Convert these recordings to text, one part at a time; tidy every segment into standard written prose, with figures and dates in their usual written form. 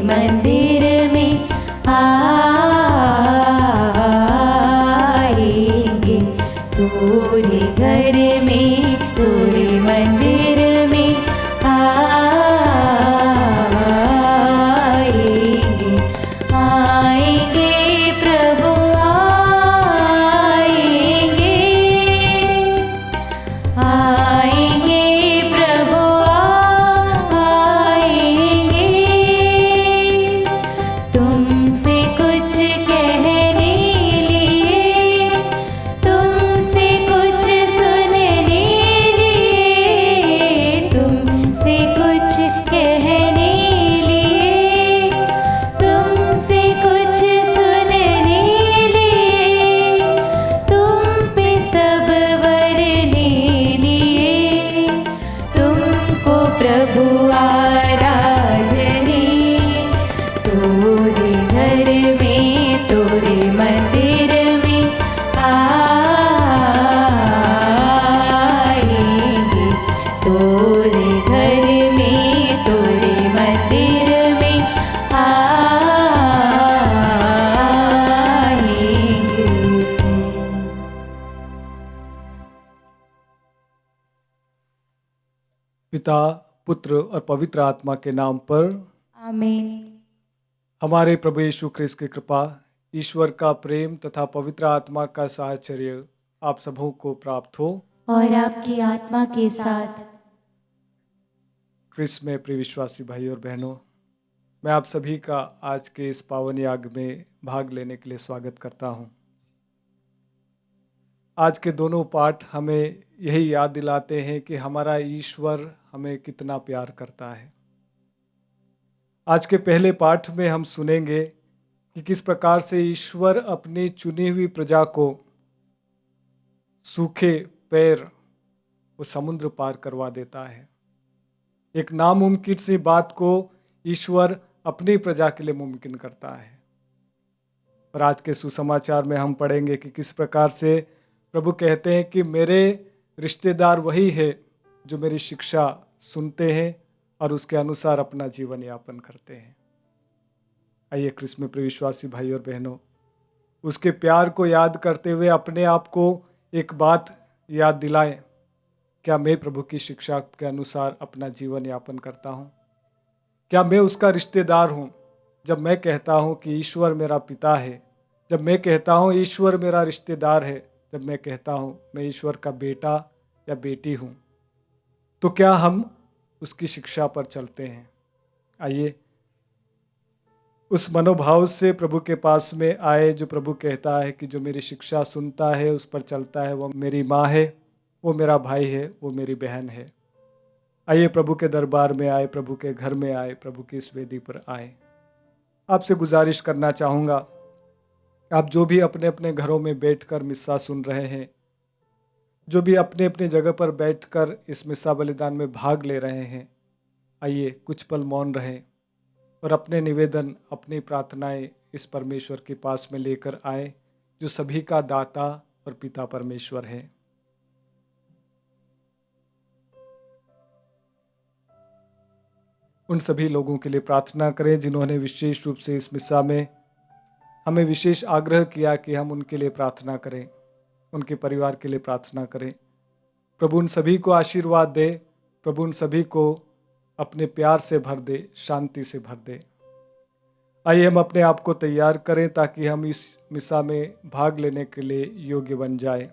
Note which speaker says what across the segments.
Speaker 1: मंदिर में आएंगे, तोरे घर में, तोरे मंदिर में आएंगे। आएंगे प्रभु आएंगे, आएंगे प्रभु आएंगे। तुमसे कुछ कहने लिए, तुमसे कुछ सुनने लिए, तुमसे कुछ कहने लिए, तुमसे कुछ सुनने लिए, तुम पे सब वरने लिए, तुमको प्रभु आराधने। तोरे घर में, तोरे मंदिर में आएंगे, तोरे घर में, तोरे मंदिर में आएंगे।
Speaker 2: पिता, पुत्र और पवित्र आत्मा के नाम पर
Speaker 1: आमीन।
Speaker 2: हमारे प्रभु यीशु ख्रिस्त की कृपा, ईश्वर का प्रेम तथा पवित्र आत्मा का साहचर्य आप सबों को प्राप्त हो।
Speaker 1: और आपकी आत्मा के साथ।
Speaker 2: ख्रिस्त में प्रिय विश्वासी भाई और बहनों, मैं आप सभी का आज के इस पावन याग में भाग लेने के लिए स्वागत करता हूं। आज के दोनों पाठ हमें यही याद दिलाते हैं कि हमारा ईश्वर हमें कितना प्यार करता है। आज के पहले पाठ में हम सुनेंगे कि किस प्रकार से ईश्वर अपनी चुनी हुई प्रजा को सूखे पैर वो समुद्र पार करवा देता है। एक नामुमकिन सी बात को ईश्वर अपनी प्रजा के लिए मुमकिन करता है। और आज के सुसमाचार में हम पढ़ेंगे कि किस प्रकार से प्रभु कहते हैं कि मेरे रिश्तेदार वही है जो मेरी शिक्षा सुनते हैं और उसके अनुसार अपना जीवन यापन करते हैं। आइए ख्रिस्त में प्रिय विश्वासी भाई और बहनों, उसके प्यार को याद करते हुए अपने आप को एक बात याद दिलाएं, क्या मैं प्रभु की शिक्षा के अनुसार अपना जीवन यापन करता हूँ? क्या मैं उसका रिश्तेदार हूँ? जब मैं कहता हूँ कि ईश्वर मेरा पिता है, जब मैं कहता हूँ ईश्वर मेरा रिश्तेदार है, जब मैं कहता हूँ मैं ईश्वर का बेटा या बेटी हूँ, तो क्या हम उसकी शिक्षा पर चलते हैं? आइए उस मनोभाव से प्रभु के पास में आए, जो प्रभु कहता है कि जो मेरी शिक्षा सुनता है, उस पर चलता है, वो मेरी माँ है, वो मेरा भाई है, वो मेरी बहन है। आइए प्रभु के दरबार में आए, प्रभु के घर में आए, प्रभु की इस वेदी पर आए। आपसे गुजारिश करना चाहूँगा, आप जो भी अपने अपने घरों में बैठकर मिस्सा सुन रहे हैं, जो भी अपने अपने जगह पर बैठकर इस मिस्सा बलिदान में भाग ले रहे हैं, आइए कुछ पल मौन रहें और अपने निवेदन, अपनी प्रार्थनाएं इस परमेश्वर के पास में लेकर आए, जो सभी का दाता और पिता परमेश्वर है। उन सभी लोगों के लिए प्रार्थना करें जिन्होंने विशेष रूप से इस मिस्सा में हमें विशेष आग्रह किया कि हम उनके लिए प्रार्थना करें, उनके परिवार के लिए प्रार्थना करें। प्रभु उन सभी को आशीर्वाद दे, प्रभु उन सभी को अपने प्यार से भर दे, शांति से भर दे। आइए हम अपने आप को तैयार करें ताकि हम इस मिस्सा में भाग लेने के लिए योग्य बन जाए।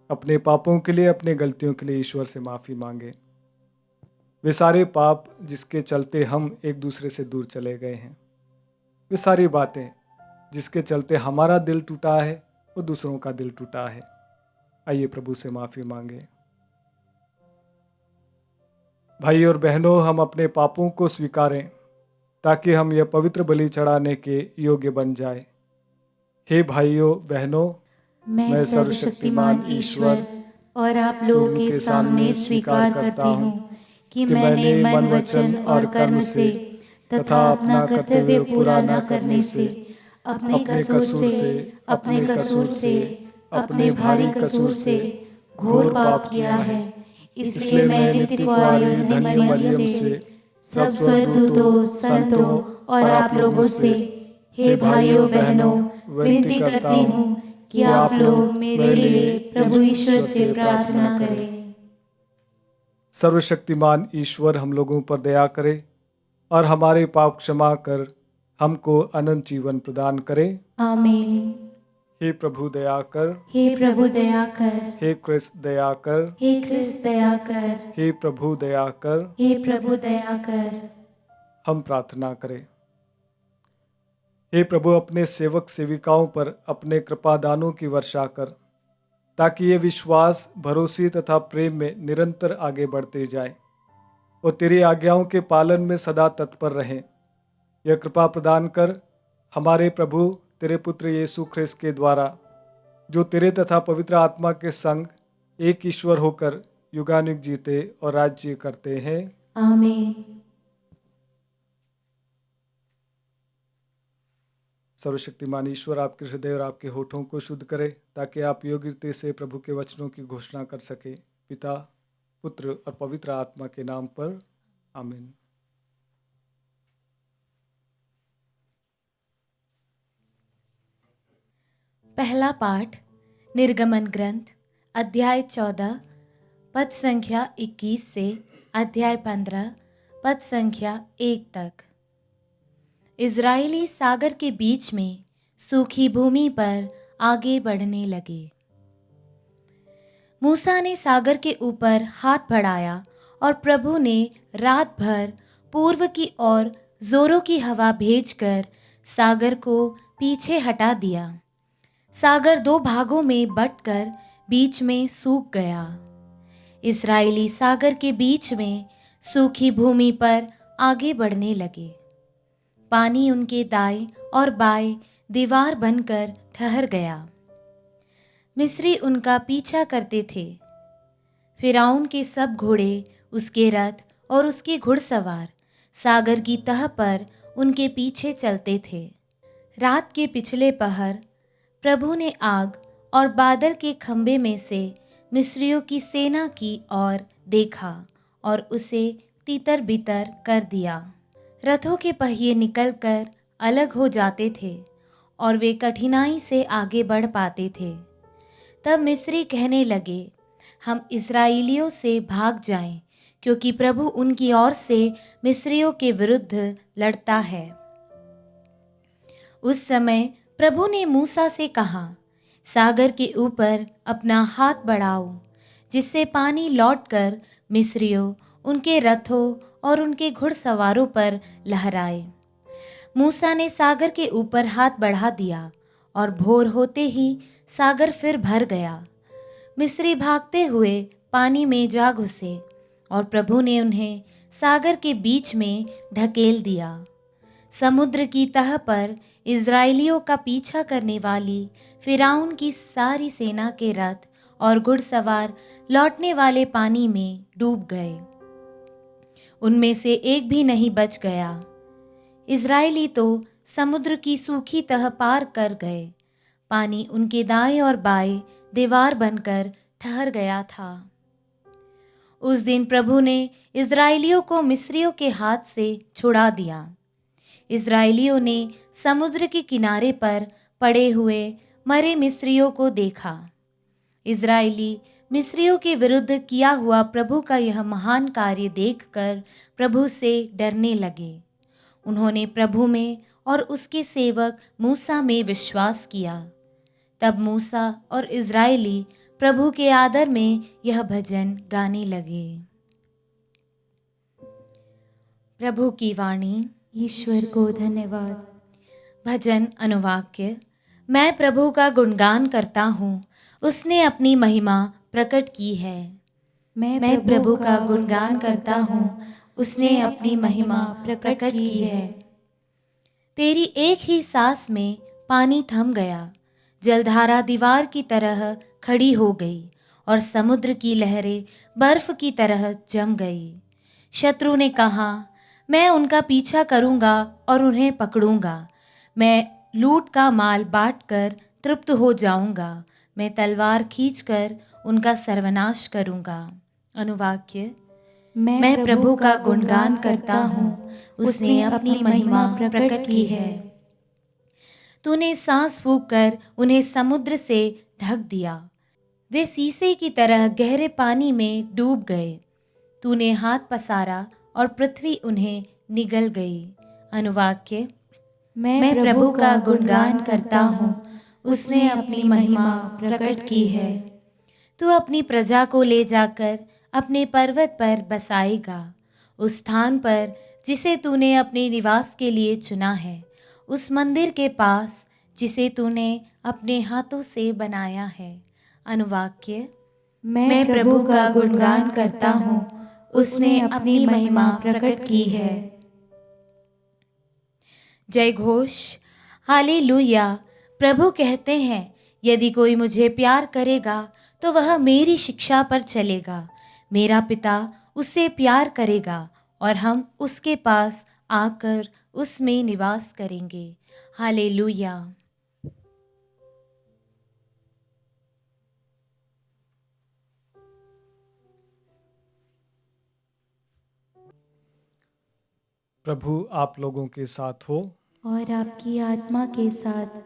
Speaker 2: अपने पापों के लिए, अपने गलतियों के लिए ईश्वर से माफ़ी मांगे। वे सारे पाप जिसके चलते हम एक दूसरे से दूर चले गए हैं, वे सारी बातें जिसके चलते हमारा दिल टूटा है, वो दूसरों का दिल टूटा है। आइए प्रभु से माफ़ी मांगे। भाई और बहनों, हम अपने पापों को स्वीकारें ताकि हम यह पवित्र बलि चढ़ाने के योग्य बन जाए। हे भाइयों बहनों,
Speaker 1: मैं सर्वशक्तिमान ईश्वर और आप लोगों के सामने स्वीकार करती हूँ कि मैंने मन, वचन और कर्म से तथा अपना कर्तव्य पूरा न करने से, अपने कसूर से, अपने भारी कसूर से घोर पाप किया है। इसलिए मैं नित्य कुंवारी धन्य मरियम से सब स्वर्गदूतों, संतों और आप लोगों से हे भाइयों बहनों विनती करती हूँ कि आप लोग मेरे लिए प्रभु ईश्वर से प्रार्थना करें।
Speaker 2: सर्वशक्तिमान ईश्वर हम लोगों पर दया करे और हमारे पाप क्षमा कर हमको अनंत जीवन प्रदान करे।
Speaker 1: आमीन।
Speaker 2: हे प्रभु दया कर,
Speaker 1: हे प्रभु दया कर,
Speaker 2: हे कृष्ण दया कर,
Speaker 1: हे कृष्ण दया कर,
Speaker 2: हे प्रभु दया कर।
Speaker 1: हे प्रभु दया कर।
Speaker 2: हम प्रार्थना करें। हे प्रभु, अपने सेवक सेविकाओं पर अपने कृपा दानों की वर्षा कर, ताकि ये विश्वास, भरोसे तथा प्रेम में निरंतर आगे बढ़ते जाए और तेरी आज्ञाओं के पालन में सदा तत्पर रहें। यह कृपा प्रदान कर हमारे प्रभु तेरे पुत्र यीशु ख्रिस्त के द्वारा, जो तेरे तथा पवित्र आत्मा के संग एक ईश्वर होकर युगानुग जीते और राज्य करते हैं।
Speaker 1: आमीन।
Speaker 2: सर्वशक्तिमान ईश्वर आपके हृदय और आपके होठों को शुद्ध करे, ताकि आप योग्यता से प्रभु के वचनों की घोषणा कर सके। पिता, पुत्र और पवित्र आत्मा के नाम पर आमीन।
Speaker 1: पहला पाठ निर्गमन ग्रंथ अध्याय 14 पद संख्या 21 से अध्याय 15 पद संख्या 1 तक। इज़राइली सागर के बीच में सूखी भूमि पर आगे बढ़ने लगे। मूसा ने सागर के ऊपर हाथ बढ़ाया और प्रभु ने रात भर पूर्व की ओर जोरों की हवा भेजकर सागर को पीछे हटा दिया। सागर 2 भागों में बंटकर बीच में सूख गया। इस्राएली सागर के बीच में सूखी भूमि पर आगे बढ़ने लगे। पानी उनके दाएं और बाएं दीवार बनकर ठहर गया। मिस्री उनका पीछा करते थे। फिरौन के सब घोड़े, उसके रथ और उसके घुड़सवार सागर की तह पर उनके पीछे चलते थे। रात के पिछले पहर प्रभु ने आग और बादल के खंभे में से मिस्रियों की सेना की ओर देखा और उसे तीतर बितर कर दिया। रथों के पहिए निकलकर अलग हो जाते थे और वे कठिनाई से आगे बढ़ पाते थे। तब मिस्री कहने लगे, हम इस्राएलियों से भाग जाएं, क्योंकि प्रभु उनकी ओर से मिस्रियों के विरुद्ध लड़ता है। उस समय प्रभु ने मूसा से कहा, सागर के ऊपर अपना हाथ बढ़ाओ, जिससे पानी लौटकर मिस्रियों, उनके रथों और उनके घुड़सवारों पर लहराए। मूसा ने सागर के ऊपर हाथ बढ़ा दिया और भोर होते ही सागर फिर भर गया। मिस्री भागते हुए पानी में जा घुसे और प्रभु ने उन्हें सागर के बीच में ढकेल दिया। समुद्र की तह पर इज़राइलियों का पीछा करने वाली फिरौन की सारी सेना के रथ और घुड़सवार लौटने वाले पानी में डूब गए। उनमें से एक भी नहीं बच गया। इज़राइली तो समुद्र की सूखी तह पार कर गए। पानी उनके दाएं और बाएं दीवार बनकर ठहर गया था। उस दिन प्रभु ने इज़राइलियों को मिस्रियों के हाथ से छुड़ा दिया। इज़राइलियों ने समुद्र के किनारे पर पड़े हुए मरे मिस्रियों को देखा। इज़राइली मिस्रियों के विरुद्ध किया हुआ प्रभु का यह महान कार्य देखकर प्रभु से डरने लगे। उन्होंने प्रभु में और उसके सेवक मूसा में विश्वास किया। तब मूसा और इज़राइली प्रभु के आदर में यह भजन गाने लगे। प्रभु की वाणी। ईश्वर को धन्यवाद। भजन अनुवाक्य। मैं प्रभु का गुणगान करता हूँ, उसने अपनी महिमा प्रकट की है। मैं प्रभु का गुणगान करता हूँ, उसने अपनी महिमा प्रकट की है। तेरी एक ही सांस में पानी थम गया, जलधारा दीवार की तरह खड़ी हो गई और समुद्र की लहरें बर्फ की तरह जम गई। शत्रु ने कहा, मैं उनका पीछा करूंगा और उन्हें पकड़ूंगा। मैं लूट का माल बांटकर तृप्त हो जाऊंगा। मैं तलवार खींचकर उनका सर्वनाश करूंगा। अनुवाक्य। मैं प्रभु का गुणगान करता हूँ, उसने अपनी महिमा प्रकट की है।
Speaker 3: तूने सांस फूंक कर उन्हें समुद्र से ढक दिया, वे शीशे की तरह गहरे पानी में डूब गए। तूने हाथ पसारा और पृथ्वी उन्हें निगल गई। अनुवाक्य।
Speaker 1: मैं प्रभु का गुणगान करता हूँ, उसने अपनी महिमा प्रकट की है।
Speaker 3: तू अपनी प्रजा को ले जाकर अपने पर्वत पर बसाएगा, उस स्थान पर जिसे तूने अपने निवास के लिए चुना है, उस मंदिर के पास जिसे तूने अपने हाथों से बनाया है। अनुवाक्य।
Speaker 1: मैं प्रभु का गुणगान करता हूँ, उसने अपनी महिमा प्रकट की है।
Speaker 3: जय घोष। हालेलुया। प्रभु कहते हैं, यदि कोई मुझे प्यार करेगा तो वह मेरी शिक्षा पर चलेगा। मेरा पिता उससे प्यार करेगा और हम उसके पास आकर उसमें निवास करेंगे। हालेलुया।
Speaker 2: प्रभु आप लोगों के साथ हो
Speaker 1: और आपकी आत्मा के साथ।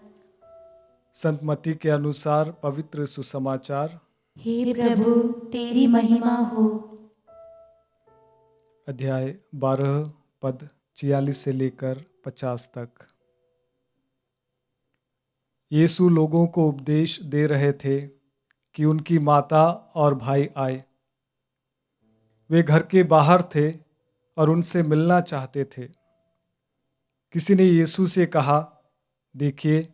Speaker 2: संत मत्ती के अनुसार पवित्र सुसमाचार
Speaker 1: हे प्रभु, तेरी महिमा हो।
Speaker 2: अध्याय 12 पद 46 से लेकर 50 तक। यीशु लोगों को उपदेश दे रहे थे कि उनकी माता और भाई आए। वे घर के बाहर थे और उनसे मिलना चाहते थे। किसी ने यीशु से कहा, देखिए,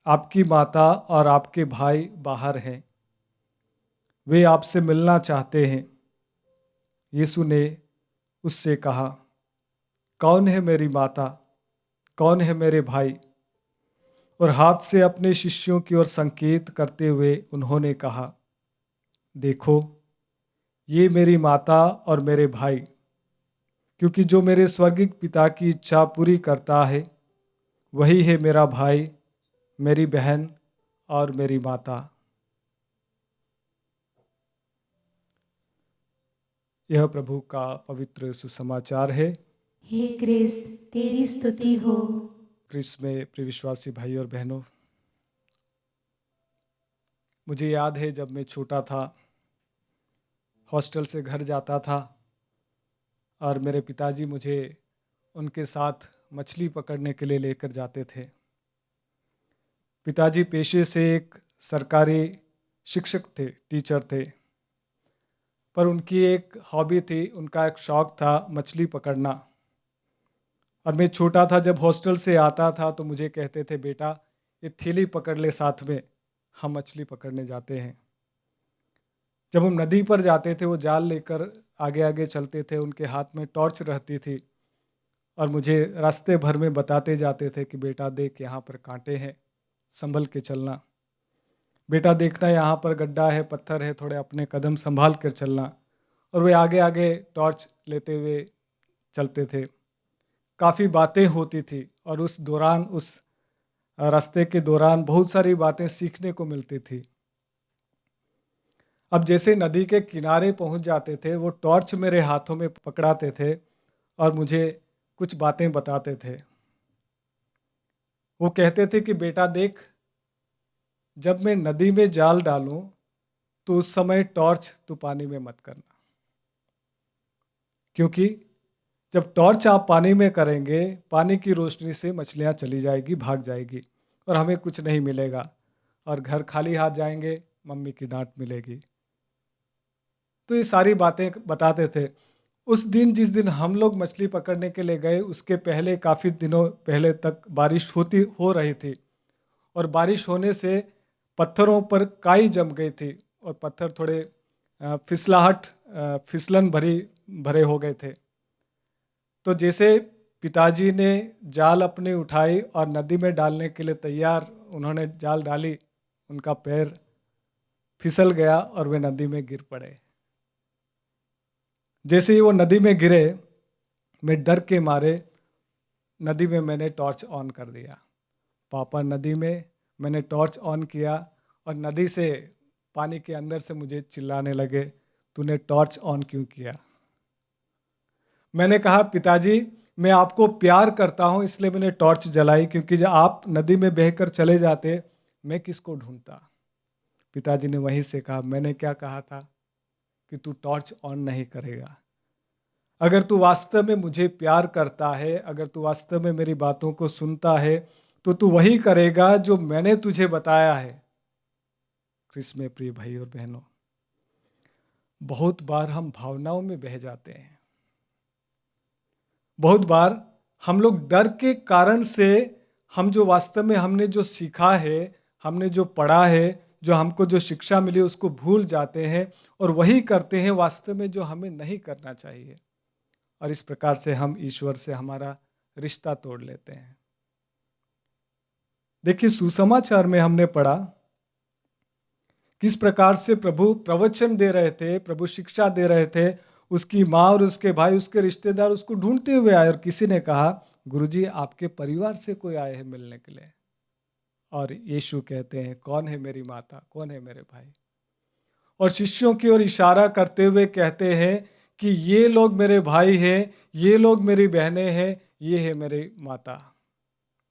Speaker 2: आपकी माता और आपके भाई बाहर हैं, वे आपसे मिलना चाहते हैं। यीशु ने उससे कहा, कौन है मेरी माता, कौन है मेरे भाई? और हाथ से अपने शिष्यों की ओर संकेत करते हुए उन्होंने कहा, देखो, ये मेरी माता और मेरे भाई। क्योंकि जो मेरे स्वर्गिक पिता की इच्छा पूरी करता है, वही है मेरा भाई, मेरी बहन और मेरी माता। यह प्रभु का पवित्र सुसमाचार है।
Speaker 1: हे क्रिस्त, तेरी स्तुति हो।
Speaker 2: क्रिस्त में प्रिय विश्वासी भाई और बहनों, मुझे याद है जब मैं छोटा था, हॉस्टल से घर जाता था और मेरे पिताजी मुझे उनके साथ मछली पकड़ने के लिए लेकर जाते थे। पिताजी पेशे से एक सरकारी शिक्षक थे, टीचर थे, पर उनकी एक हॉबी थी, उनका एक शौक़ था मछली पकड़ना। और मैं छोटा था, जब हॉस्टल से आता था तो मुझे कहते थे, बेटा ये थैली पकड़ ले, साथ में हम मछली पकड़ने जाते हैं। जब हम नदी पर जाते थे, वो जाल लेकर आगे आगे चलते थे, उनके हाथ में टॉर्च रहती थी और मुझे रास्ते भर में बताते जाते थे कि बेटा देख, यहाँ पर कांटे हैं, संभल के चलना। बेटा देखना, यहाँ पर गड्ढा है, पत्थर है, थोड़े अपने कदम संभाल कर चलना। और वे आगे आगे टॉर्च लेते हुए चलते थे। काफ़ी बातें होती थी और उस दौरान, उस रास्ते के दौरान बहुत सारी बातें सीखने को मिलती थी। अब जैसे नदी के किनारे पहुंच जाते थे, वो टॉर्च मेरे हाथों में पकड़ाते थे और मुझे कुछ बातें बताते थे। वो कहते थे कि बेटा देख, जब मैं नदी में जाल डालूं तो उस समय टॉर्च तू पानी में मत करना, क्योंकि जब टॉर्च आप पानी में करेंगे, पानी की रोशनी से मछलियां चली जाएगी, भाग जाएगी और हमें कुछ नहीं मिलेगा और घर खाली हाथ जाएंगे, मम्मी की डांट मिलेगी। तो ये सारी बातें बताते थे। उस दिन, जिस दिन हम लोग मछली पकड़ने के लिए गए, उसके पहले काफ़ी दिनों पहले तक बारिश हो रही थी और बारिश होने से पत्थरों पर काई जम गई थी और पत्थर थोड़े फिसलन भरे हो गए थे। तो जैसे पिताजी ने जाल अपनी उठाई और नदी में डालने के लिए तैयार, उन्होंने जाल डाली, उनका पैर फिसल गया और वे नदी में गिर पड़े। जैसे ही वो नदी में गिरे, मैं डर के मारे नदी में मैंने टॉर्च ऑन कर दिया। पापा, नदी में मैंने टॉर्च ऑन किया और नदी से, पानी के अंदर से मुझे चिल्लाने लगे, तूने टॉर्च ऑन क्यों किया? मैंने कहा पिताजी मैं आपको प्यार करता हूँ इसलिए मैंने टॉर्च जलाई, क्योंकि जब आप नदी में बहकर चले जाते मैं किसको ढूंढता। पिताजी ने वहीं से कहा मैंने क्या कहा था कि तू टॉर्च ऑन नहीं करेगा। अगर तू वास्तव में मुझे प्यार करता है, अगर तू वास्तव में मेरी बातों को सुनता है तो तू वही करेगा जो मैंने तुझे बताया है। ख्रिस्त में प्रिय भाई और बहनों, बहुत बार हम भावनाओं में बह जाते हैं। बहुत बार हम लोग डर के कारण से हम जो वास्तव में हमने जो सीखा है, हमने जो पढ़ा है, जो हमको जो शिक्षा मिली उसको भूल जाते हैं और वही करते हैं वास्तव में जो हमें नहीं करना चाहिए। और इस प्रकार से हम ईश्वर से हमारा रिश्ता तोड़ लेते हैं। देखिए सुसमाचार में हमने पढ़ा किस प्रकार से प्रभु प्रवचन दे रहे थे, प्रभु शिक्षा दे रहे थे। उसकी माँ और उसके भाई, उसके रिश्तेदार उसको ढूंढते हुए आए और किसी ने कहा गुरुजी आपके परिवार से कोई आए हैं मिलने के लिए। और यीशु कहते हैं कौन है मेरी माता, कौन है मेरे भाई। और शिष्यों की ओर इशारा करते हुए कहते हैं कि ये लोग मेरे भाई हैं, ये लोग मेरी बहनें हैं, ये है मेरी माता।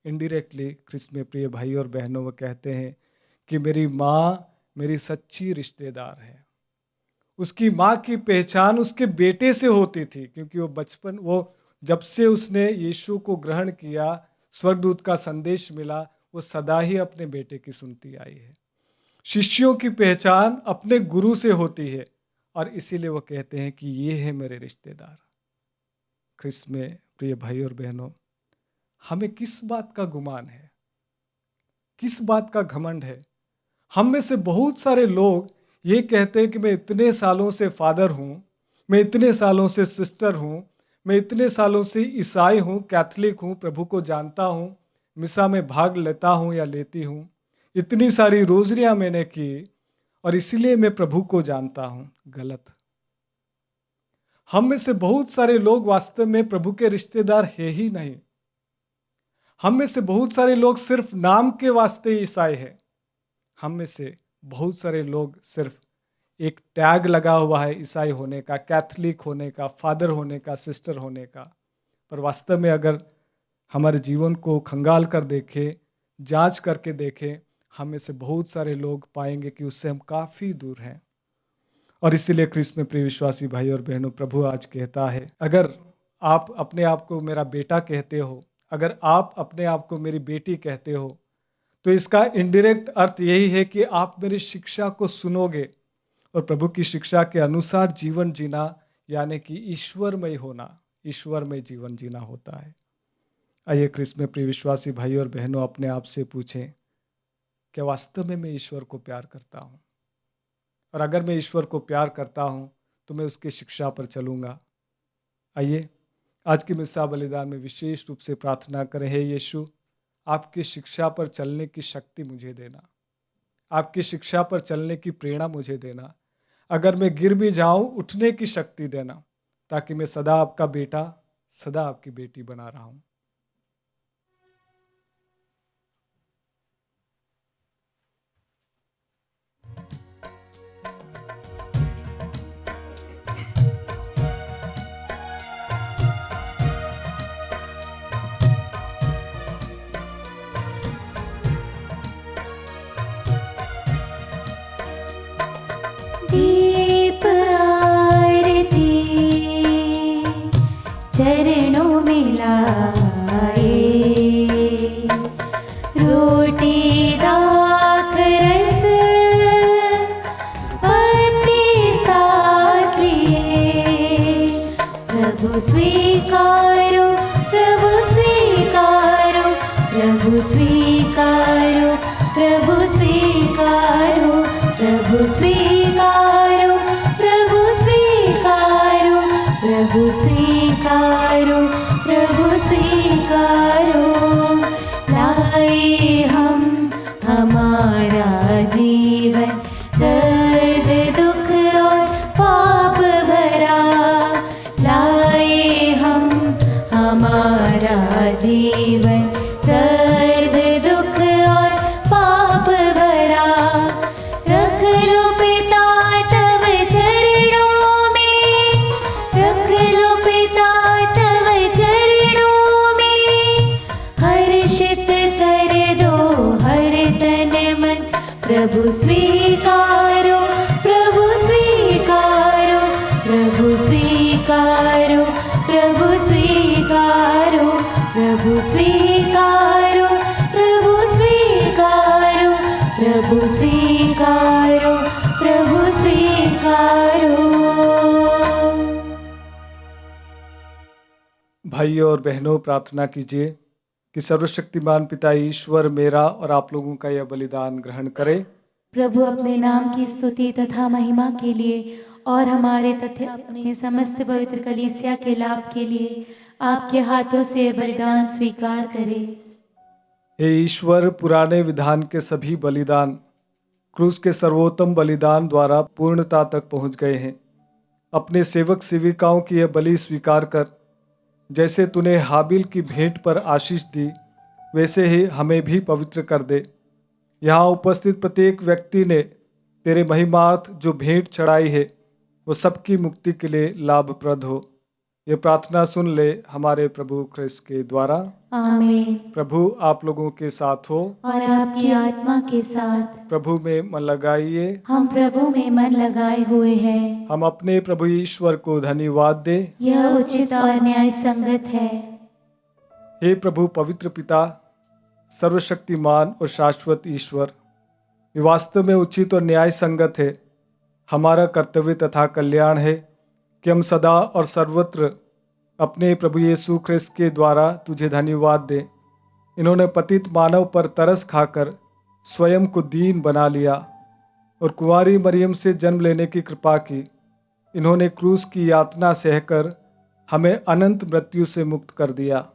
Speaker 2: इनडायरेक्टली ख्रिस्त में प्रिय भाई और बहनों वो कहते हैं कि मेरी माँ मेरी सच्ची रिश्तेदार है। उसकी माँ की पहचान उसके बेटे से होती थी, क्योंकि वो जब से उसने यीशु को ग्रहण किया, स्वर्गदूत का संदेश मिला, वो सदा ही अपने बेटे की सुनती आई है। शिष्यों की पहचान अपने गुरु से होती है और इसीलिए वो कहते हैं कि ये है मेरे रिश्तेदार। ख्रिस्त में प्रिय भाई और बहनों, हमें किस बात का गुमान है, किस बात का घमंड है? हम में से बहुत सारे लोग ये कहते हैं कि मैं इतने सालों से फादर हूँ, मैं इतने सालों से सिस्टर हूँ, मैं इतने सालों से ईसाई हूँ, कैथलिक हूँ, प्रभु को जानता हूँ, मिसा में भाग लेता हूँ या लेती हूँ, इतनी सारी रोजरियाँ मैंने की और इसीलिए मैं प्रभु को जानता हूँ। गलत। हम में से बहुत सारे लोग वास्तव में प्रभु के रिश्तेदार है ही नहीं। हम में से बहुत सारे लोग सिर्फ नाम के वास्ते ईसाई हैं। हम में से बहुत सारे लोग सिर्फ एक टैग लगा हुआ है ईसाई होने का, कैथलिक होने का, फादर होने का, सिस्टर होने का। पर वास्तव में अगर हमारे जीवन को खंगाल कर देखें, जांच करके देखें, हम में से बहुत सारे लोग पाएंगे कि उससे हम काफ़ी दूर हैं। और इसीलिए ख्रिस्त में प्रिय विश्वासी भाई और बहनों, प्रभु आज कहता है अगर आप अपने आप को मेरा बेटा कहते हो, अगर आप अपने आप को मेरी बेटी कहते हो, तो इसका इनडायरेक्ट अर्थ यही है कि आप मेरी शिक्षा को सुनोगे और प्रभु की शिक्षा के अनुसार जीवन जीना, यानी कि ईश्वरमय होना, ईश्वरमय जीवन जीना होता है। आइए ख्रिस्त में प्रिय विश्वासी भाई और बहनों, अपने आप से पूछें क्या वास्तव में मैं ईश्वर को प्यार करता हूँ? और अगर मैं ईश्वर को प्यार करता हूँ तो मैं उसकी शिक्षा पर चलूँगा। आइए आज की मिस्सा बलिदान में विशेष रूप से प्रार्थना करें, हे यीशु आपकी शिक्षा पर चलने की शक्ति मुझे देना, आपकी शिक्षा पर चलने की प्रेरणा मुझे देना। अगर मैं गिर भी जाऊं उठने की शक्ति देना, ताकि मैं सदा आपका बेटा, सदा आपकी बेटी बना रहा हूं।
Speaker 1: दीप आरती चरणों में लाए, रोटी दाख रस पत्ती साथ लिए। प्रभु स्वीकारो, प्रभु स्वीकारो, प्रभु स्वीकारो, प्रभु स्वीकारो, प्रभु स्वीकारो, प्रभु स्वीकारो, प्रभु स्वीकारो, प्रभु स्वीकारो। लाए हम हमारा जीवन दर्द दुख और पाप भरा, लाए हम हमारा जीवन दर्द दुख और पाप भरा। रख लो पिता तब चरणों में, रख लो पिता प्रभु स्वीकारो, प्रभु स्वीकारो, प्रभु स्वीकारो, प्रभु स्वीकारो, प्रभु स्वीकारो, प्रभु स्वीकारो, प्रभु स्वीकारो, प्रभु स्वीकारो।
Speaker 2: भाइयों और बहनों, प्रार्थना कीजिए कि सर्वशक्तिमान पिता ईश्वर मेरा और आप लोगों का यह बलिदान ग्रहण करे।
Speaker 1: प्रभु अपने नाम की स्तुति तथा महिमा के लिए और हमारे तथा अपने समस्त पवित्र कलीसिया के लाभ के लिए आपके हाथों से यह बलिदान स्वीकार करे।
Speaker 2: हे ईश्वर, पुराने विधान के सभी बलिदान क्रूस के सर्वोत्तम बलिदान द्वारा पूर्णता तक पहुंच गए हैं। अपने सेवक सेविकाओं की यह बलि स्वीकार कर, जैसे तूने हाबिल की भेंट पर आशीष दी वैसे ही हमें भी पवित्र कर दे। यहाँ उपस्थित प्रत्येक व्यक्ति ने तेरे महिमार्थ जो भेंट चढ़ाई है वो सबकी मुक्ति के लिए लाभप्रद हो। ये प्रार्थना सुन ले हमारे प्रभु ख्रिस्त के द्वारा।
Speaker 1: आमीन।
Speaker 2: प्रभु आप लोगों के साथ हो
Speaker 1: और आपकी आत्मा के साथ।
Speaker 2: प्रभु में मन लगाइए।
Speaker 1: हम प्रभु में मन लगाए हुए हैं।
Speaker 2: हम अपने प्रभु ईश्वर को धन्यवाद दे।
Speaker 1: यह उचित और न्याय संगत है।
Speaker 2: हे प्रभु पवित्र पिता, सर्वशक्तिमान और शाश्वत ईश्वर, ये वास्तव में उचित और न्याय संगत है, हमारा कर्तव्य तथा कल्याण है कि हम सदा और सर्वत्र अपने प्रभु यीशु ख्रिस्त के द्वारा तुझे धन्यवाद दें। इन्होंने पतित मानव पर तरस खाकर स्वयं को दीन बना लिया और कुंवारी मरियम से जन्म लेने की कृपा की। इन्होंने क्रूस की यातना सहकर हमें अनंत मृत्यु से मुक्त कर दिया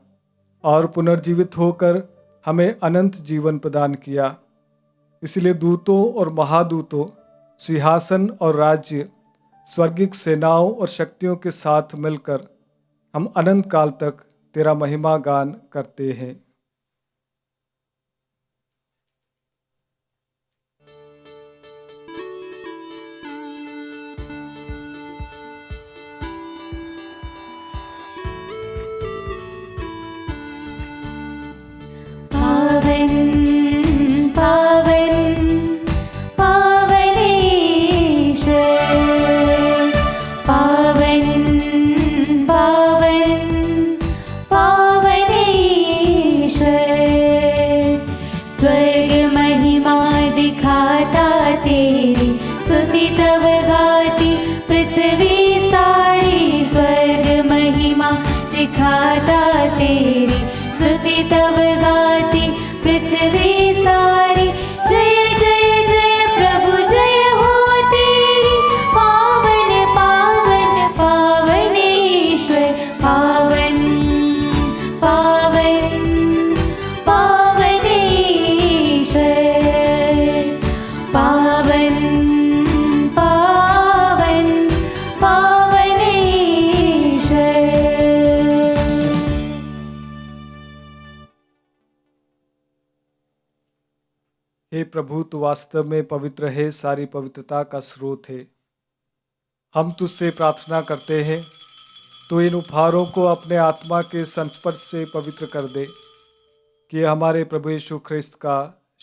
Speaker 2: और पुनर्जीवित होकर हमें अनंत जीवन प्रदान किया। इसलिए दूतों और महादूतों, सिंहासन और राज्य, स्वर्गिक सेनाओं और शक्तियों के साथ मिलकर हम अनंत काल तक तेरा महिमा गान करते हैं। हे प्रभु, तू वास्तव में पवित्र है, सारी पवित्रता का स्रोत है। हम तुझसे प्रार्थना करते हैं, तो इन उपहारों को अपने आत्मा के संस्पर्श से पवित्र कर दे कि हमारे प्रभु यीशु ख्रिस्त का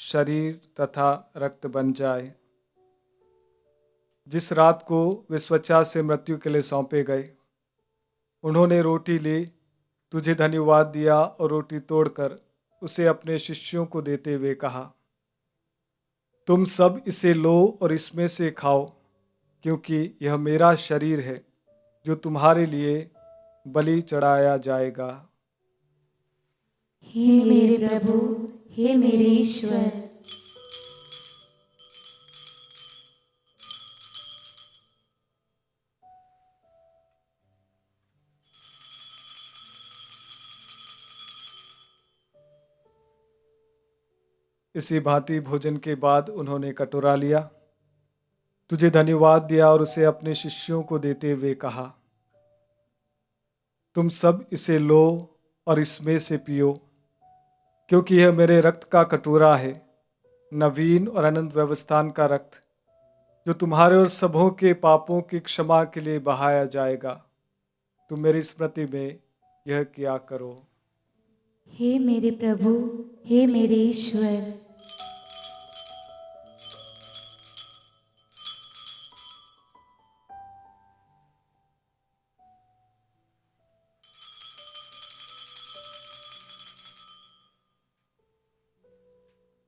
Speaker 2: शरीर तथा रक्त बन जाए। जिस रात को वे स्वेच्छा से मृत्यु के लिए सौंपे गए, उन्होंने रोटी ली, तुझे धन्यवाद दिया और रोटी तोड़कर उसे अपने शिष्यों को देते हुए कहा, तुम सब इसे लो और इसमें से खाओ, क्योंकि यह मेरा शरीर है जो तुम्हारे लिए बलि चढ़ाया जाएगा।
Speaker 1: हे मेरे प्रभु, हे मेरे ईश्वर।
Speaker 2: इसी भांति भोजन के बाद उन्होंने कटोरा लिया, तुझे धन्यवाद दिया और उसे अपने शिष्यों को देते हुए कहा, तुम सब इसे लो और इसमें से पियो, क्योंकि यह मेरे रक्त का कटोरा है, नवीन और अनंत व्यवस्थान का रक्त, जो तुम्हारे और सबों के पापों की क्षमा के लिए बहाया जाएगा। तुम मेरी स्मृति में यह किया करो।
Speaker 1: हे मेरे प्रभु, हे मेरे ईश्वर।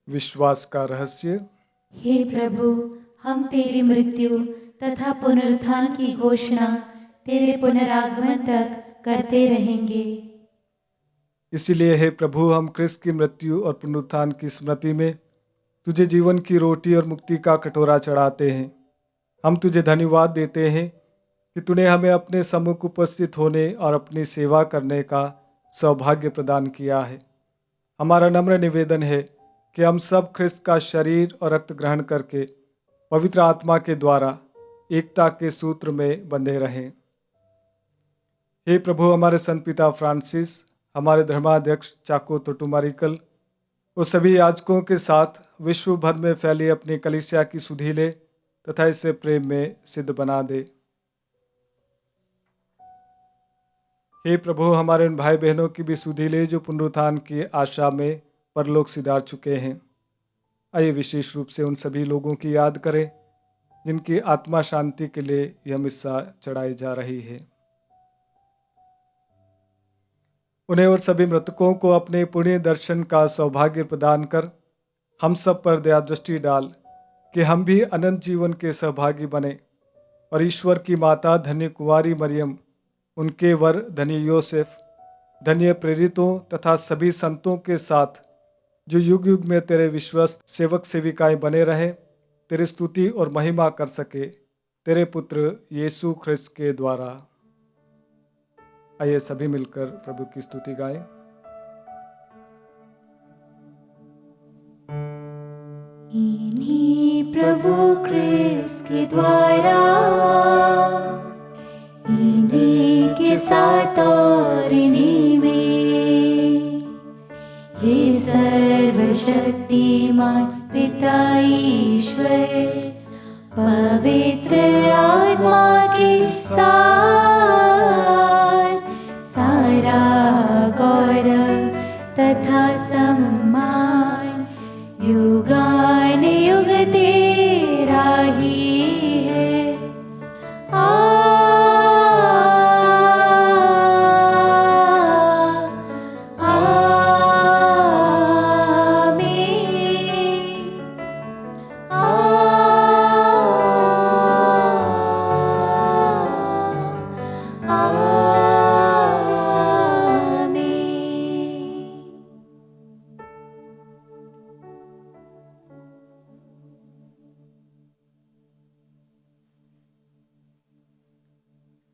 Speaker 2: विश्वास का रहस्य।
Speaker 1: हे प्रभु, हम तेरी मृत्यु तथा पुनरुत्थान की घोषणा तेरे पुनरागमन तक करते रहेंगे।
Speaker 2: इसलिए हे प्रभु, हम क्रिस्त की मृत्यु और पुनरुत्थान की स्मृति में तुझे जीवन की रोटी और मुक्ति का कटोरा चढ़ाते हैं। हम तुझे धन्यवाद देते हैं कि तूने हमें अपने सम्मुख उपस्थित होने और अपनी सेवा करने का सौभाग्य प्रदान किया है। हमारा नम्र निवेदन है कि हम सब ख्रिस्त का शरीर और रक्त ग्रहण करके पवित्र आत्मा के द्वारा एकता के सूत्र में बंधे रहें। हे प्रभु, हमारे संत पिता फ्रांसिस, हमारे धर्माध्यक्ष चाको तोटुमारिकल और सभी याजकों के साथ विश्व भर में फैली अपनी कलीसिया की सुधि ले तथा इसे प्रेम में सिद्ध बना दे। हे प्रभु, हमारे उन भाई बहनों की भी सुधि ले जो पुनरुत्थान की आशा में परलोक सिधार चुके हैं। आइए विशेष रूप से उन सभी लोगों की याद करें जिनकी आत्मा शांति के लिए यह मिस्सा चढ़ाई जा रही है। उन्हें और सभी मृतकों को अपने पुण्य दर्शन का सौभाग्य प्रदान कर हम सब पर दया दृष्टि डाल कि हम भी अनंत जीवन के सहभागी बने और ईश्वर की माता धन्य कुंवारी मरियम, उनके वर धन्य योसेफ, धन्य प्रेरितों तथा सभी संतों के साथ जो युग युग में तेरे विश्वस्त सेवक सेविकाएं बने रहें, तेरी स्तुति और महिमा कर सके, तेरे पुत्र यीशु ख्रिस्त के द्वारा। आइए सभी मिलकर प्रभु की स्तुति गाएं।
Speaker 1: इन्हीं प्रभु क्रिस्त के द्वारा, इन्हीं के साथ और इन्हीं में, हे सर्वशक्तिमान पिता ईश्वर, पवित्र आत्मा के साथ सारा गौरव तथा सम्मान युगान युग तेरा ही है।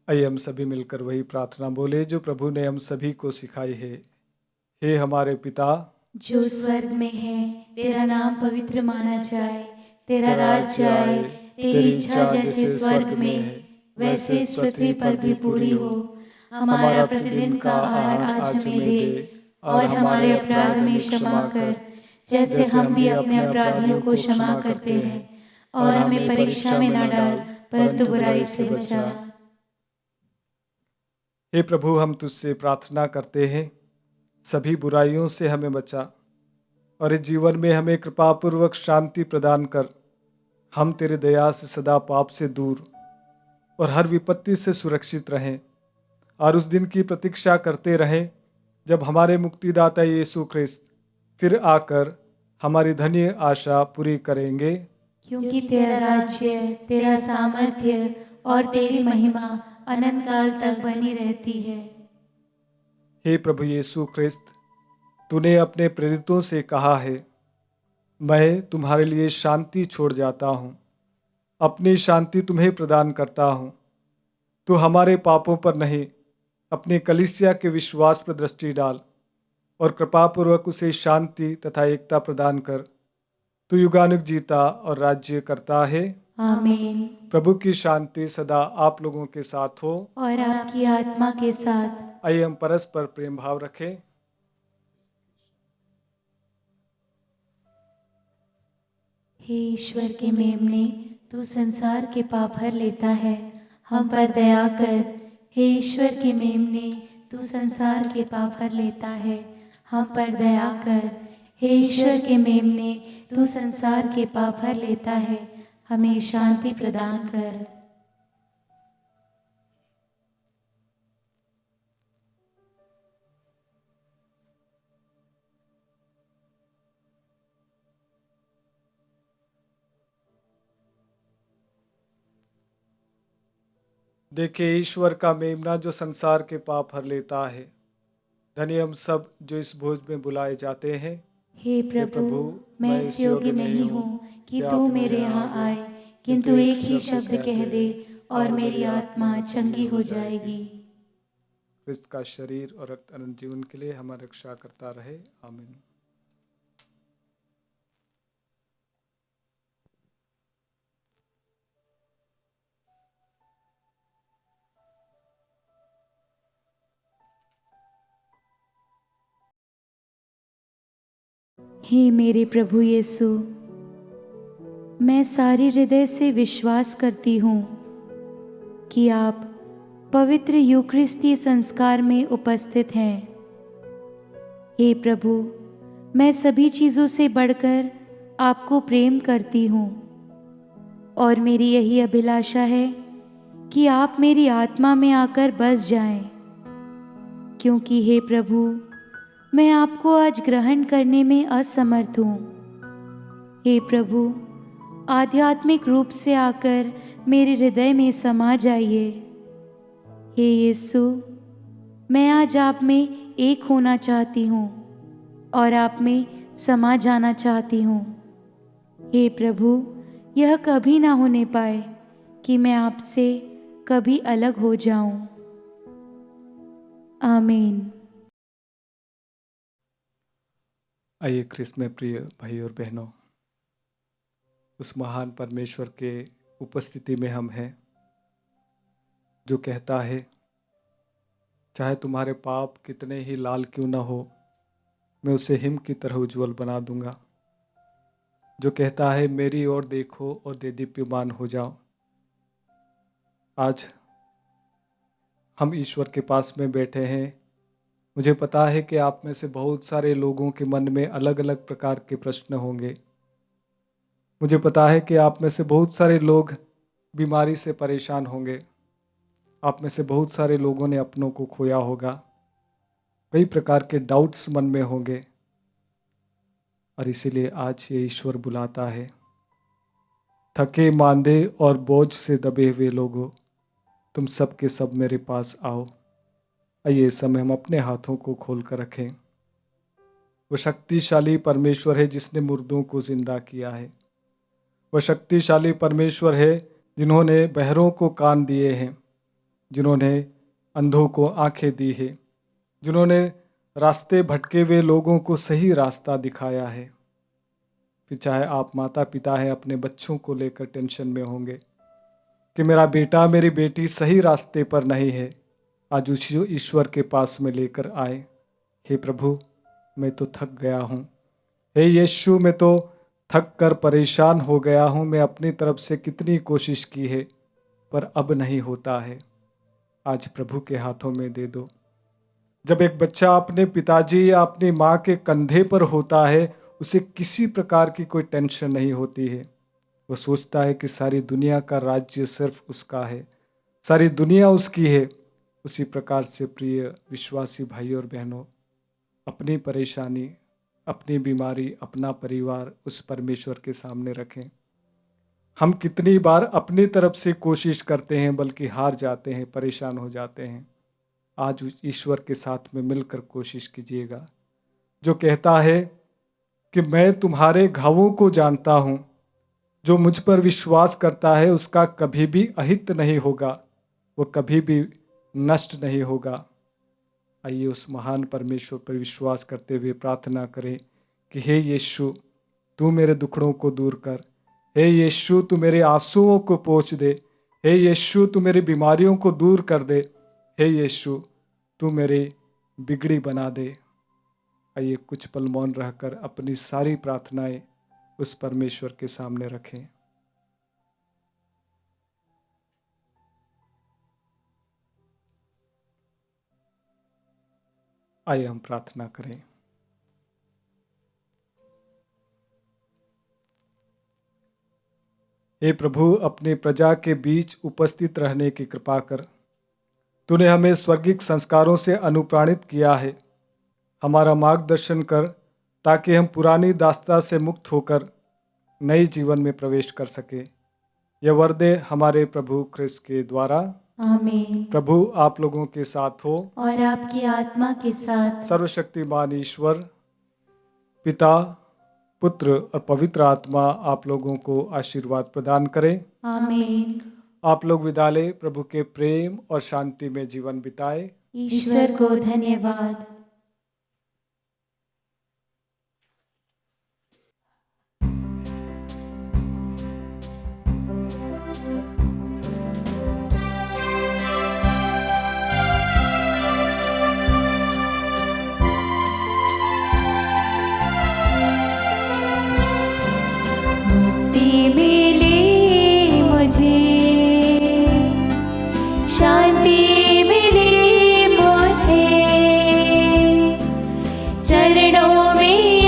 Speaker 2: आइए हम सभी मिलकर वही प्रार्थना बोले जो प्रभु ने हम सभी को सिखाई है। हे हमारे पिता
Speaker 1: जो स्वर्ग में है, तेरा नाम पवित्र माना जाए, तेरा राज्य आए, तेरी इच्छा जैसे स्वर्ग में है वैसे इस पृथ्वी पर भी पूरी हो। हमारा प्रतिदिन का आहार आज हमें दे, और हमारे अपराध हमें क्षमा कर, जैसे हम भी अपने अपराधियों को क्षमा करते हैं, और हमें परीक्षा में न डाल, परंतु बुराई से बचा।
Speaker 2: हे प्रभु, हम तुझसे प्रार्थना करते हैं, सभी बुराइयों से हमें बचा और इस जीवन में हमें कृपापूर्वक शांति प्रदान कर। हम तेरे दया से सदा पाप से दूर और हर विपत्ति से सुरक्षित रहें, और उस दिन की प्रतीक्षा करते रहें जब हमारे मुक्तिदाता यीशु ख्रिस्त फिर आकर हमारी धन्य आशा पूरी करेंगे।
Speaker 1: क्योंकि तेरा राज्य, तेरा सामर्थ्य और तेरी महिमा अनंत काल तक बनी रहती है।
Speaker 2: हे प्रभु यीशु ख्रिस्त, तूने अपने प्रेरितों से कहा है, मैं तुम्हारे लिए शांति छोड़ जाता हूँ, अपनी शांति तुम्हें प्रदान करता हूँ। तू हमारे पापों पर नहीं, अपनी कलीसिया के विश्वास पर दृष्टि डाल और कृपापूर्वक उसे शांति तथा एकता प्रदान कर। तू युगानुग जीता और राज्य करता है।
Speaker 1: आमीन।
Speaker 2: प्रभु की शांति सदा आप लोगों के साथ हो
Speaker 1: और आपकी आत्मा के साथ।
Speaker 2: आइए हम परस्पर प्रेम भाव रखें।
Speaker 1: हे ईश्वर के मेमने, तू संसार के पाप हर लेता है, हम पर दया कर। हे ईश्वर के मेमने, तू संसार के पाप हर लेता है, हम पर दया कर। हे ईश्वर के मेमने, तू संसार के पाप हर लेता है, हमें शांति प्रदान कर।
Speaker 2: देखिए ईश्वर का मेमना जो संसार के पाप हर लेता है। धन्य हम सब जो इस भोज में बुलाए जाते हैं।
Speaker 1: हे प्रभु, मैं इस योग्य नहीं हूँ कि तू मेरे यहाँ आए, किंतु एक ही शब्द कह दे और मेरी आत्मा चंगी हो जाएगी।
Speaker 2: क्रिस्त का शरीर और रक्त अनंत जीवन के लिए हमारी रक्षा करता रहे। आमीन।
Speaker 1: हे मेरे प्रभु यीशु, मैं सारे हृदय से विश्वास करती हूँ कि आप पवित्र यूकरिस्ती संस्कार में उपस्थित हैं। हे प्रभु, मैं सभी चीज़ों से बढ़कर आपको प्रेम करती हूँ और मेरी यही अभिलाषा है कि आप मेरी आत्मा में आकर बस जाएं, क्योंकि हे प्रभु, मैं आपको आज ग्रहण करने में असमर्थ हूँ। हे प्रभु, आध्यात्मिक रूप से आकर मेरे हृदय में समा जाइए। हे यीशु, मैं आज आप में एक होना चाहती हूँ और आप में समा जाना चाहती हूँ। हे प्रभु, यह कभी ना होने पाए कि मैं आपसे कभी अलग हो जाऊं। आमीन।
Speaker 2: आइए ख्रिस्त में प्रिय भाई और बहनों, उस महान परमेश्वर के उपस्थिति में हम हैं जो कहता है, चाहे तुम्हारे पाप कितने ही लाल क्यों ना हो, मैं उसे हिम की तरह उज्जवल बना दूंगा। जो कहता है, मेरी ओर देखो और देदीप्यमान हो जाओ। आज हम ईश्वर के पास में बैठे हैं। मुझे पता है कि आप में से बहुत सारे लोगों के मन में अलग अलग प्रकार के प्रश्न होंगे। मुझे पता है कि आप में से बहुत सारे लोग बीमारी से परेशान होंगे। आप में से बहुत सारे लोगों ने अपनों को खोया होगा। कई प्रकार के डाउट्स मन में होंगे और इसीलिए आज ये ईश्वर बुलाता है, थके मांदे और बोझ से दबे हुए लोगों, तुम सब के सब मेरे पास आओ। आइए इस समय हम अपने हाथों को खोल कर रखें। वो शक्तिशाली परमेश्वर है जिसने मुर्दों को जिंदा किया है। वह शक्तिशाली परमेश्वर है जिन्होंने बहरों को कान दिए हैं, जिन्होंने अंधों को आंखें दी है, जिन्होंने रास्ते भटके हुए लोगों को सही रास्ता दिखाया है। फिर चाहे आप माता पिता हैं, अपने बच्चों को लेकर टेंशन में होंगे कि मेरा बेटा मेरी बेटी सही रास्ते पर नहीं है, आज उस ईश्वर के पास में लेकर आए। हे प्रभु, मैं तो थक गया हूँ। हे यीशु, मैं तो थक कर परेशान हो गया हूँ। मैं अपनी तरफ से कितनी कोशिश की है पर अब नहीं होता है। आज प्रभु के हाथों में दे दो। जब एक बच्चा अपने पिताजी या अपनी माँ के कंधे पर होता है, उसे किसी प्रकार की कोई टेंशन नहीं होती है। वो सोचता है कि सारी दुनिया का राज्य सिर्फ उसका है, सारी दुनिया उसकी है। उसी प्रकार से प्रिय विश्वासी भाई और बहनों, अपनी परेशानी, अपनी बीमारी, अपना परिवार उस परमेश्वर के सामने रखें। हम कितनी बार अपनी तरफ से कोशिश करते हैं बल्कि हार जाते हैं, परेशान हो जाते हैं। आज उस ईश्वर के साथ में मिलकर कोशिश कीजिएगा जो कहता है कि मैं तुम्हारे घावों को जानता हूँ। जो मुझ पर विश्वास करता है उसका कभी भी अहित नहीं होगा, वो कभी भी नष्ट नहीं होगा। आइए उस महान परमेश्वर पर विश्वास करते हुए प्रार्थना करें कि हे यीशु, तू मेरे दुखड़ों को दूर कर। हे यीशु, तू मेरे आंसुओं को पोंछ दे। हे यीशु, तू मेरी बीमारियों को दूर कर दे। हे यीशु, तू मेरी बिगड़ी बना दे। आइए कुछ पल मौन रहकर अपनी सारी प्रार्थनाएं उस परमेश्वर के सामने रखें। आइए हम प्रार्थना करें। हे प्रभु, अपनी प्रजा के बीच उपस्थित रहने की कृपा कर। तूने हमें स्वर्गिक संस्कारों से अनुप्राणित किया है। हमारा मार्गदर्शन कर ताकि हम पुरानी दास्ता से मुक्त होकर नए जीवन में प्रवेश कर सके। यह वर दे हमारे प्रभु क्रिस्त के द्वारा।
Speaker 1: आमीन।
Speaker 2: प्रभु आप लोगों के साथ हो
Speaker 1: और आपकी आत्मा के साथ।
Speaker 2: सर्वशक्तिमान ईश्वर पिता, पुत्र और पवित्र आत्मा आप लोगों को आशीर्वाद प्रदान करें।
Speaker 1: आमीन।
Speaker 2: आप लोग विदा लें, प्रभु के प्रेम और शांति में जीवन बिताएं।
Speaker 1: ईश्वर को धन्यवाद। मुक्ति मिली मुझे, शांति मिली मुझे, चरणों में